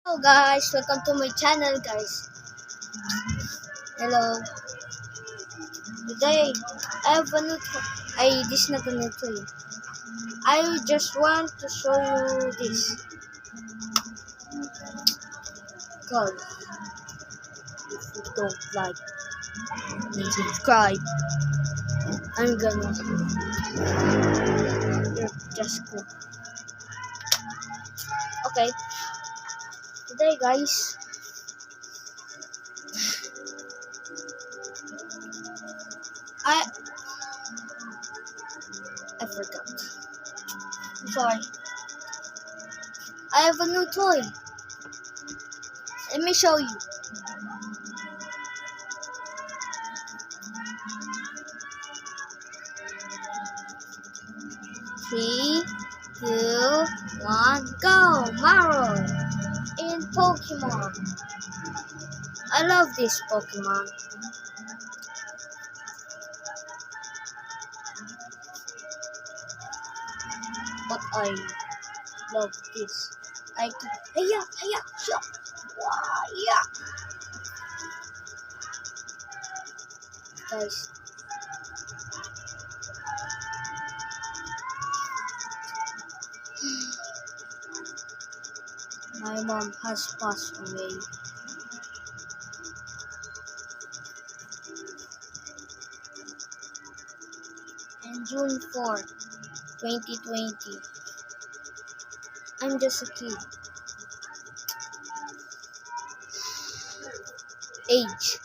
Hello guys, welcome to my channel guys. Hello. Today I have a new this is not a new toy. I just want to show you this. Cause if you don't like and subscribe, I'm gonna you're just cool. Okay. Today guys I forgot. I'm sorry. I have a new toy. Let me show you. Three, 2, 1, go! Mario in Pokemon. I love this Pokemon. But I love this. I could hiya, shop. Wow, yeah. Guys. My mom has passed away. On June 4, 2020. I'm just a kid. Age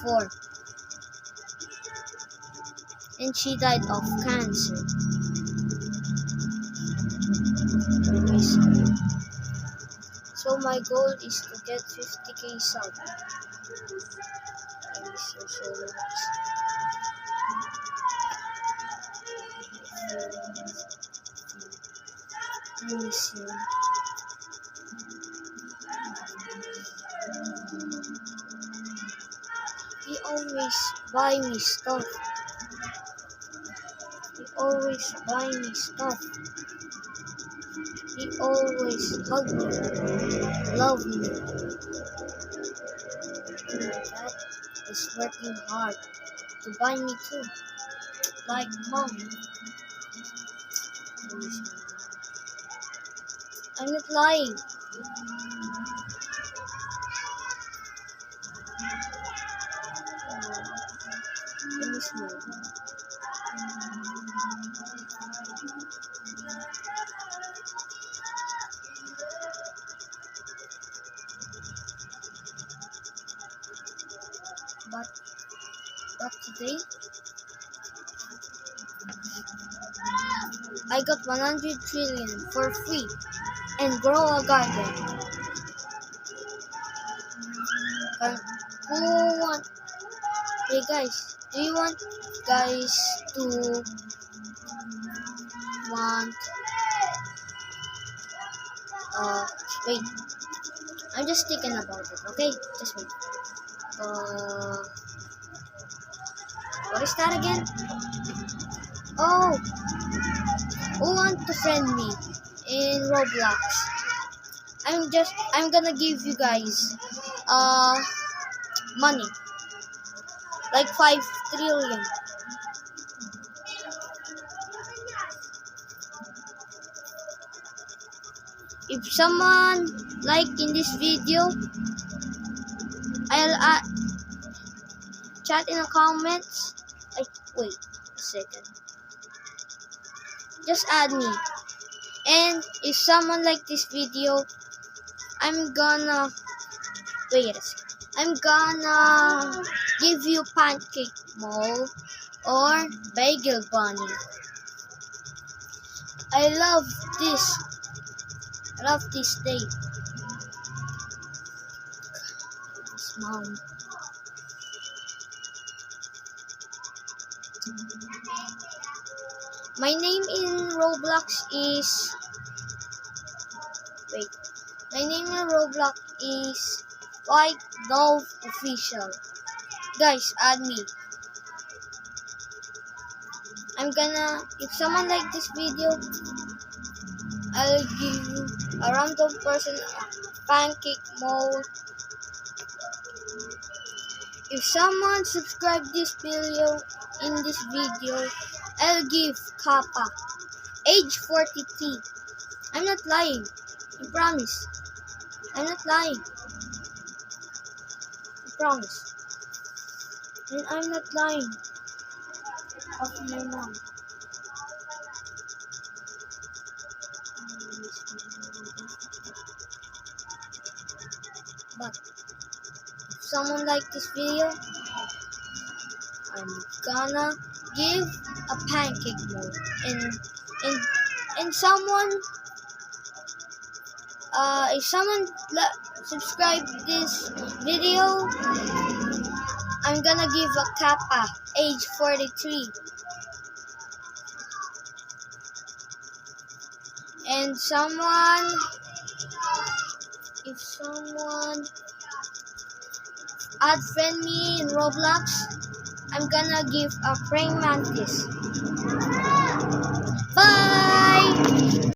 4. And she died of cancer. So my goal is to get 50k sub. I miss you so much. I miss you. He always buy me stuff. He always buy me stuff. He always hug me, love me. And my dad is working hard to buy me too, like mom. I'm not lying. I miss mom. But today, I got 100 trillion for free and grow a garden. Who want? Hey guys, do you want guys to want? Wait. I'm just thinking about it. Okay, just wait. What is that again? Oh, who want to friend me in Roblox? I'm gonna give you guys money, like 5 trillion. If someone like in this video, I'll chat in the comments. Wait a second. Just add me. And if someone like this video, I'm gonna wait a second. I'm gonna give you pancake mold or bagel bunny. I love this. I love this day. Mom. My name in Roblox is My name in Roblox is White Dove Official. Guys, add me. If someone like this video, I'll give you a random person pancake mode. If someone subscribe this video, I'll give Kappa. Age 43. I'm not lying. I promise. I'm not lying. I promise. And I'm not lying. Of my mom. But if someone like this video, I'm gonna give a pancake mode. And someone if someone subscribe this video, I'm gonna give a Kappa, age 43. And if someone add friend me in Roblox, I'm gonna give a praying mantis.